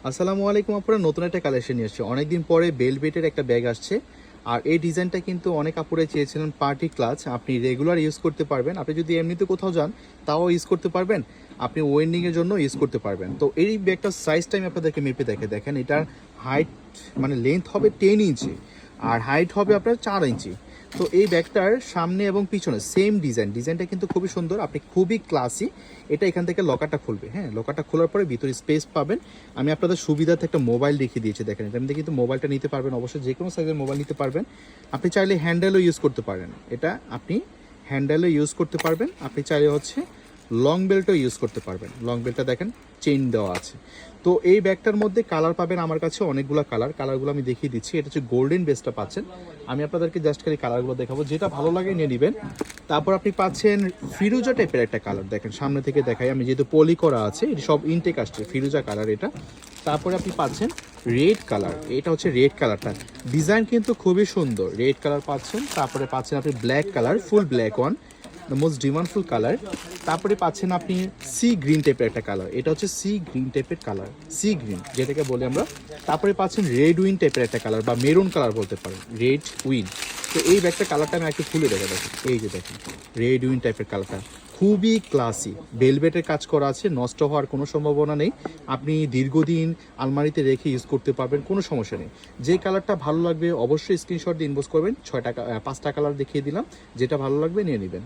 আসসালামু আলাইকুম আপুরা, নতুন একটা কালেকশন নিয়ে আসছে। অনেকদিন পরে বেলভেটের একটা ব্যাগ আসছে। আর এই ডিজাইনটা কিন্তু অনেক আপুরাই চেয়েছিলেন, পার্টি ক্লাচ। আপনি রেগুলার ইউজ করতে পারবেন, আপনি যদি এমনিতে কোথাও যান তাও ইউজ করতে পারবেন, আপনি ওয়েন্ডিংয়ের জন্য ইউজ করতে পারবেন। তো এই ব্যাগটার সাইজটা আমি আপনাদেরকে মেপে দেখেন। এটার হাইট মানে লেন্থ হবে 10 ইঞ্চি আর হাইট হবে আপনার 4 ইঞ্চি। তো এই ব্যাগটার সামনে এবং পিছনে সেম ডিজাইনটা কিন্তু খুবই সুন্দর, আপনি খুবই ক্লাসি। এটা এখান থেকে লকারটা খুলবে, হ্যাঁ, লকারটা খোলার পরে ভিতরে স্পেস পাবেন। আমি আপনাদের সুবিধার্থে একটা মোবাইল দেখিয়ে দিয়েছি, দেখেন এটার মধ্যে কিন্তু মোবাইলটা নিতে পারবেন, অবশ্যই যে কোনো সাইজের মোবাইল নিতে পারবেন। আপনি চাইলে হ্যান্ডেলও ইউজ করতে পারেন, এটা আপনি হ্যান্ডেলও ইউজ করতে পারবেন। আপনি চাইলে হচ্ছে লং বেল্টও ইউজ করতে পারবেন। লং বেল্টটা দেখেন চেইন দেওয়া আছে। তো এই ব্যাগটার মধ্যে কালার পাবেন আমার কাছে অনেকগুলো কালারগুলো আমি দেখিয়ে দিচ্ছি। এটা হচ্ছে গোল্ডেন বেসটা পাচ্ছেন। আমি আপনাদেরকে জাস্ট খালি কালারগুলো দেখাবো, যেটা ভালো লাগে নিয়ে নেবেন। তারপর আপনি পাচ্ছেন ফিরোজা টাইপের একটা কালার, দেখেন সামনে থেকে দেখাই আমি, যেহেতু পলি করা আছে, এটি সব ইনটেক আসছে, ফিরোজা কালার এটা। তারপরে আপনি পাচ্ছেন রেড কালার, এটা হচ্ছে রেড কালারটা, ডিজাইন কিন্তু খুবই সুন্দর, রেড কালার পাচ্ছেন। তারপরে পাচ্ছেন আপনি black colour, full black one, the most demandful colour. তারপরে পাচ্ছেন আপনি সি গ্রিন টাইপের একটা কালার, এটা হচ্ছে সি গ্রিন টাইপের কালার, সি গ্রিন যেটাকে বলি আমরা। তারপরে পাচ্ছেন রেড উইন টাইপের একটা কালার বা মেরুন কালার বলতে পারেন, রেড উইন। তো এই ব্যাগটা কালারটা আমি একটু খুলে দেখেন, এই যে দেখেন রেড উইন টাইপের কালারটা খুবই ক্লাসি, বেলভেটের কাজ করা আছে, নষ্ট হওয়ার কোনো সম্ভাবনা নেই। আপনি দীর্ঘদিন আলমারিতে রেখে ইউজ করতে পারবেন, কোনো সমস্যা নেই। যে কালারটা ভালো লাগবে অবশ্যই স্ক্রিনশট দিয়ে ইনবক্স করবেন। 5টা কালার দেখিয়ে দিলাম, যেটা ভালো লাগবে নিয়ে নেবেন।